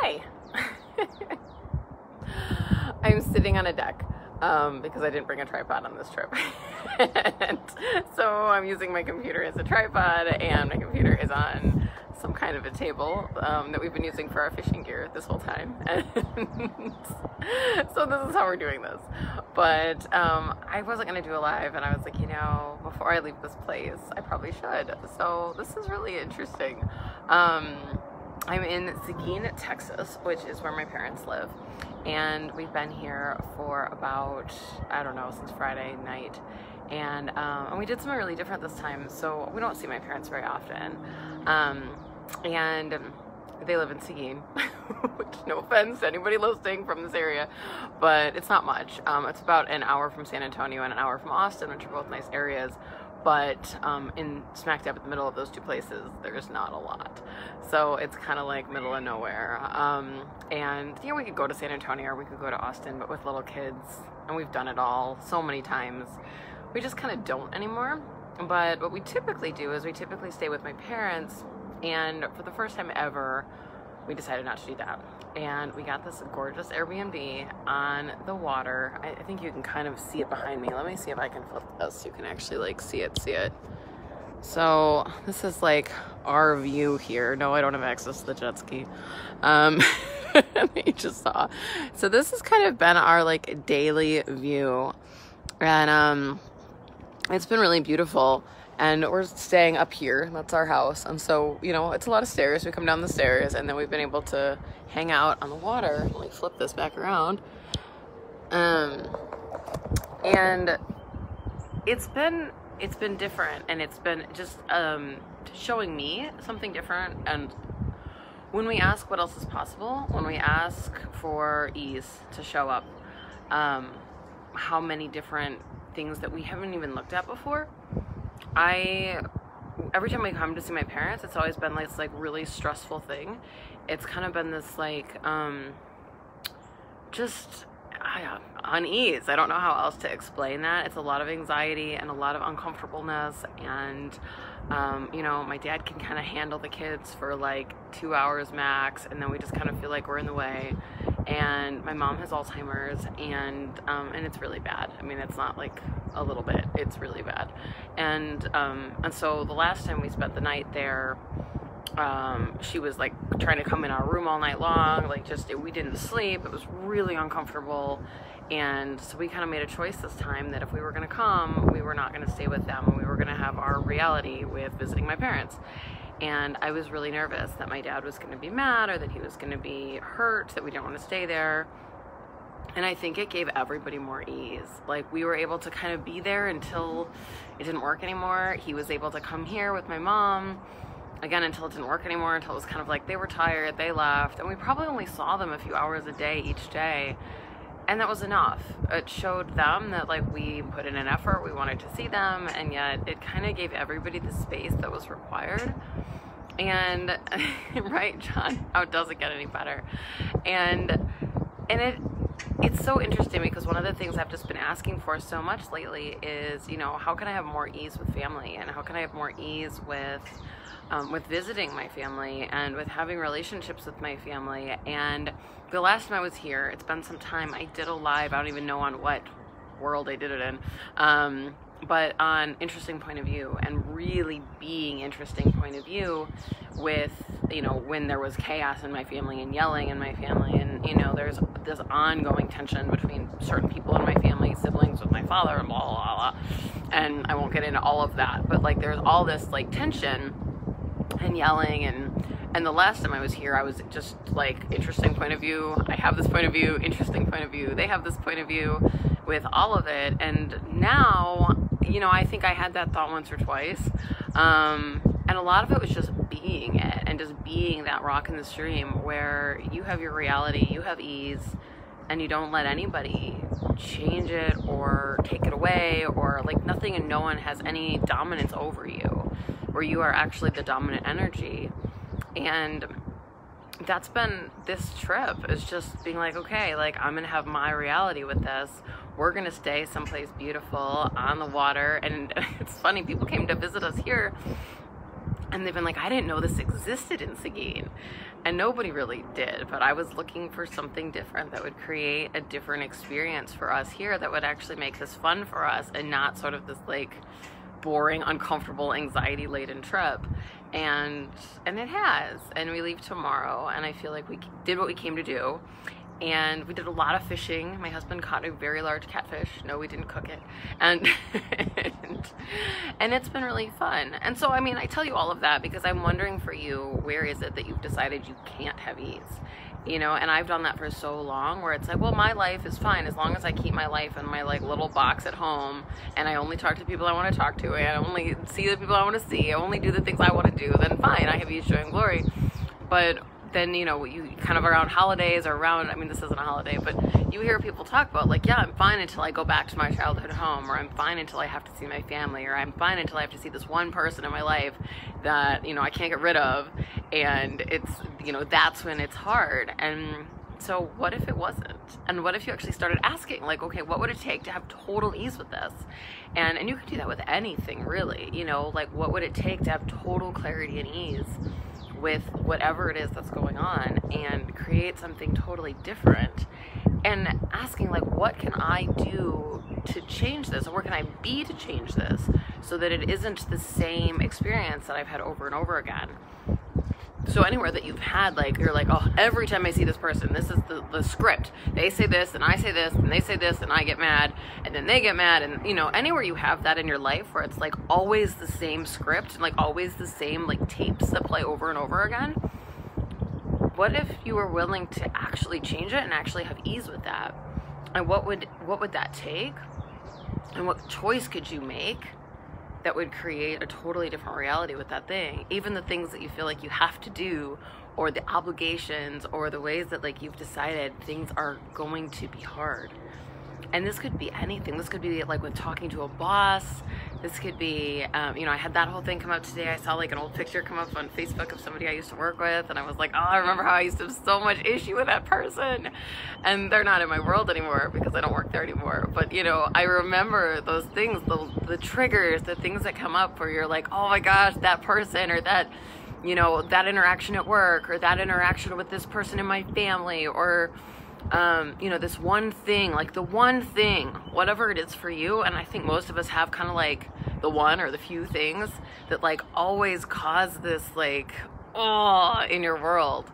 Hi. I'm sitting on a deck because I didn't bring a tripod on this trip. And so I'm using my computer as a tripod, and my computer is on some kind of a table that we've been using for our fishing gear this whole time. And so this is how we're doing this. But I wasn't going to do a live, and I was like, you know, before I leave this place, I probably should. So this is really interesting. I'm in Seguin, Texas, which is where my parents live. And we've been here for about, I don't know, since Friday night. And we did something really different this time. So we don't see my parents very often. And they live in Seguin, which, no offense to anybody listening from this area, but it's not much. It's about an hour from San Antonio and an hour from Austin, which are both nice areas. But in smack dab at the middle of those two places, there's not a lot. So it's kind of like middle of nowhere. And you know, we could go to San Antonio or we could go to Austin, but with little kids, and we've done it all so many times, we just kind of don't anymore. But what we typically do is we typically stay with my parents, and for the first time ever, we decided not to do that. And we got this gorgeous Airbnb on the water. I think you can kind of see it behind me. Let me see if I can flip this so you can actually like see it. So this is like our view here. No, I don't have access to the jet ski. You just saw. So this has kind of been our like daily view. And it's been really beautiful. And we're staying up here. That's our house. And so, you know, it's a lot of stairs. We come down the stairs, and then we've been able to hang out on the water. Let me flip this back around. And it's been different, and it's been just showing me something different. And when we ask what else is possible, when we ask for ease to show up, how many different things that we haven't even looked at before. Every time I come to see my parents, it's always been this like really stressful thing. It's kind of been this like just unease. I don't know how else to explain that. It's a lot of anxiety and a lot of uncomfortableness, and you know, my dad can kind of handle the kids for like 2 hours max, and then we just kind of feel like we're in the way. And my mom has Alzheimer's, and it's really bad. I mean, it's not like a little bit, it's really bad. And so the last time we spent the night there, she was like trying to come in our room all night long, like we didn't sleep. It was really uncomfortable. And so we kind of made a choice this time that if we were going to come, we were not going to stay with them, and we were going to have our reality with visiting my parents. And I was really nervous that my dad was going to be mad, or that he was going to be hurt, that we didn't want to stay there. And I think it gave everybody more ease. Like, we were able to kind of be there until it didn't work anymore. He was able to come here with my mom, again, until it didn't work anymore, until it was kind of like they were tired, they left, and we probably only saw them a few hours a day each day. And that was enough. It showed them that like we put in an effort, we wanted to see them, and yet it kind of gave everybody the space that was required. And right, John, how does it get any better? And it's so interesting because one of the things I've just been asking for so much lately is, you know, how can I have more ease with family, and how can I have more ease with visiting my family and with having relationships with my family. And the last time I was here, it's been some time, I did a live, I don't even know on what world I did it in, but on Interesting Point of View, and really being Interesting Point of View with, you know, when there was chaos in my family and yelling in my family, and, you know, there's this ongoing tension between certain people in my family, siblings with my father, and blah, blah, blah, and I won't get into all of that, but like there's all this like tension and yelling, and the last time I was here, I was just like, Interesting Point of View, I have this point of view, Interesting Point of View, they have this point of view, with all of it. And now, you know, I think I had that thought once or twice, and a lot of it was just being it, and just being that rock in the stream where you have your reality, you have ease, and you don't let anybody change it or take it away, or like nothing and no one has any dominance over you, where you are actually the dominant energy. And that's been this trip, is just being like, okay, like I'm gonna have my reality with this. We're gonna stay someplace beautiful on the water. And it's funny, people came to visit us here And they've been like, I didn't know this existed in Seguin. And nobody really did, but I was looking for something different that would create a different experience for us here that would actually make this fun for us and not sort of this like boring, uncomfortable, anxiety-laden trip. And it has. And we leave tomorrow, and I feel like we did what we came to do. And we did a lot of fishing. My husband caught a very large catfish. No, we didn't cook it. And and it's been really fun. And so, I mean, I tell you all of that because I'm wondering for you, where is it that you've decided you can't have ease? You know, and I've done that for so long where it's like, well, my life is fine as long as I keep my life in my like little box at home, and I only talk to people I want to talk to, and I only see the people I want to see, I only do the things I want to do, then fine, I have ease, joy, and glory. But then, you know, you kind of around holidays or around, I mean, this isn't a holiday, but you hear people talk about like, yeah, I'm fine until I go back to my childhood home, or I'm fine until I have to see my family, or I'm fine until I have to see this one person in my life that, you know, I can't get rid of. And it's, you know, that's when it's hard. And so what if it wasn't? And what if you actually started asking, like, okay, what would it take to have total ease with this? And you could do that with anything, really. You know, like, what would it take to have total clarity and ease with whatever it is that's going on, and create something totally different? And asking, like, what can I do to change this, or where can I be to change this, so that it isn't the same experience that I've had over and over again. So anywhere that you've had, like, you're like, oh, every time I see this person, this is the script. They say this, and I say this, and they say this, and I get mad, and then they get mad. And, you know, anywhere you have that in your life where it's, like, always the same script, and, like, always the same, like, tapes that play over and over again, what if you were willing to actually change it and actually have ease with that? And what would that take? And what choice could you make that would create a totally different reality with that thing? Even the things that you feel like you have to do, or the obligations, or the ways that, like, you've decided things are going to be hard. And this could be anything. This could be like with talking to a boss. This could be, you know, I had that whole thing come up today. I saw like an old picture come up on Facebook of somebody I used to work with, and I was like, oh, I remember how I used to have so much issue with that person. And they're not in my world anymore because I don't work there anymore. But, you know, I remember those things, the triggers, the things that come up where you're like, oh my gosh, that person, or that, you know, that interaction at work, or that interaction with this person in my family, or you know, this one thing, like the one thing, whatever it is for you. And I think most of us have kind of like the one or the few things that like always cause this like, oh, in your world.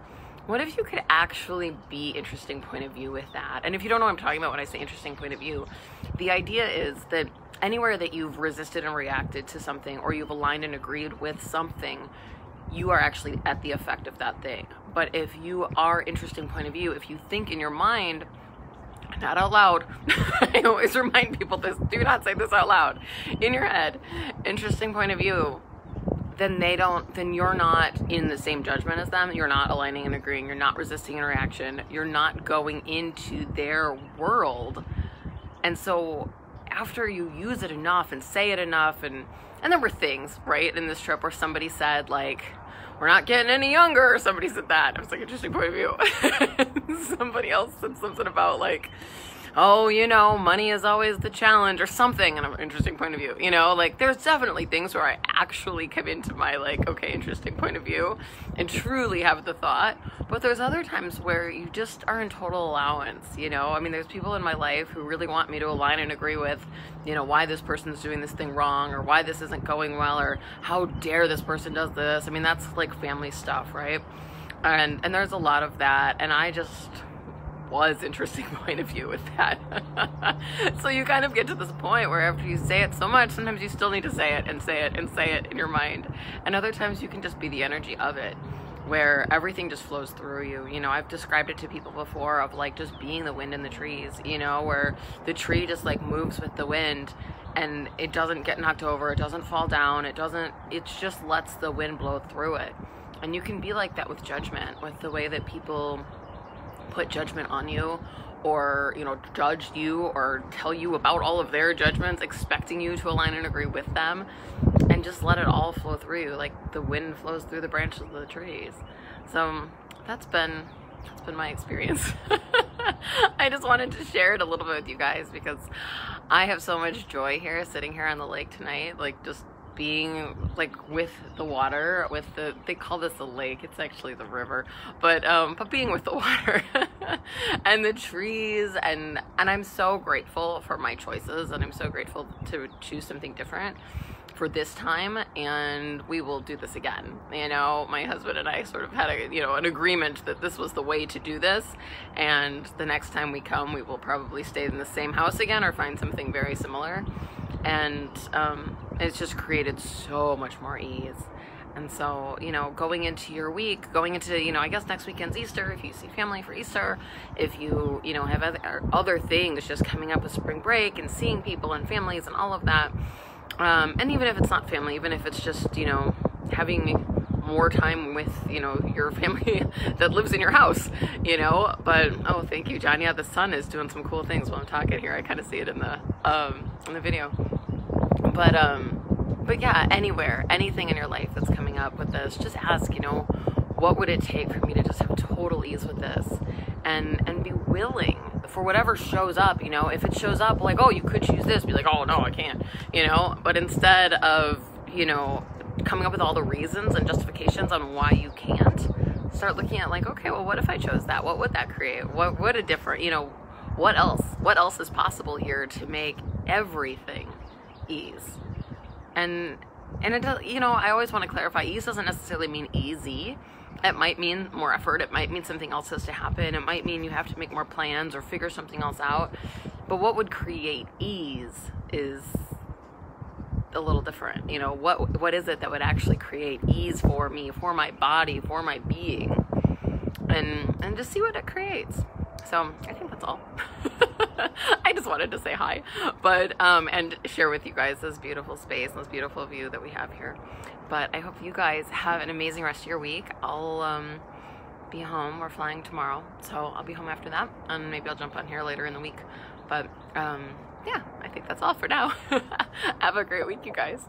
What if you could actually be interesting point of view with that? And if you don't know what I'm talking about when I say interesting point of view, the idea is that anywhere that you've resisted and reacted to something, or you've aligned and agreed with something, you are actually at the effect of that thing. But if you are interesting point of view, if you think in your mind, not out loud, I always remind people this, do not say this out loud, in your head, interesting point of view, then you're not in the same judgment as them, you're not aligning and agreeing, you're not resisting interaction, you're not going into their world. And so after you use it enough and say it enough, and there were things, right, in this trip where somebody said, like, we're not getting any younger, or somebody said that. It was like, interesting point of view. Somebody else said something about, like, oh, you know, money is always the challenge, or something, and an interesting point of view, you know, like, there's definitely things where I actually come into my, like, okay, interesting point of view, and truly have the thought, but there's other times where you just are in total allowance, you know. I mean, there's people in my life who really want me to align and agree with, you know, why this person's doing this thing wrong, or why this isn't going well, or how dare this person does this. I mean, that's like family stuff, right? And there's a lot of that, and I just was interesting point of view with that. So you kind of get to this point where after you say it so much, sometimes you still need to say it and say it and say it in your mind. And other times you can just be the energy of it, where everything just flows through you. You know, I've described it to people before of like just being the wind in the trees, you know, where the tree just like moves with the wind, and it doesn't get knocked over, it doesn't fall down, it just lets the wind blow through it. And you can be like that with judgment, with the way that people put judgment on you, or, you know, judge you, or tell you about all of their judgments, expecting you to align and agree with them, and just let it all flow through you like the wind flows through the branches of the trees. So that's been my experience. I just wanted to share it a little bit with you guys because I have so much joy here, sitting here on the lake tonight, like just being like with the water, with they call this a lake, it's actually the river, but being with the water and the trees, and I'm so grateful for my choices, and I'm so grateful to choose something different for this time, and we will do this again. You know, my husband and I sort of had an agreement that this was the way to do this, and the next time we come, we will probably stay in the same house again or find something very similar. And it's just created so much more ease. And so, going into your week, going into, I guess next weekend's Easter, if you see family for Easter, if you, have other things just coming up with spring break and seeing people and families and all of that. And even if it's not family, even if it's just, having more time with, your family that lives in your house, but, oh, thank you, John. Yeah, the sun is doing some cool things while I'm talking here. I kind of see it in the video, but yeah, anywhere, anything in your life that's coming up with this, just ask, what would it take for me to just have total ease with this, and be willing for whatever shows up. If it shows up like, oh, you could choose this, be like, oh no, I can't, but instead of, coming up with all the reasons and justifications on why you can't, start looking at like, okay, well, what if I chose that? What would that create? What a different, what else is possible here to make everything ease? And it does, I always want to clarify, ease doesn't necessarily mean easy. It might mean more effort. It might mean something else has to happen. It might mean you have to make more plans or figure something else out. But what would create ease is a little different. What is it that would actually create ease for me, for my body, for my being, and just see what it creates. So I think that's all. I just wanted to say hi, but and share with you guys this beautiful space and this beautiful view that we have here. But I hope you guys have an amazing rest of your week. I'll be home. We're flying tomorrow, so I'll be home after that, and maybe I'll jump on here later in the week. But yeah, I think that's all for now. Have a great week, you guys.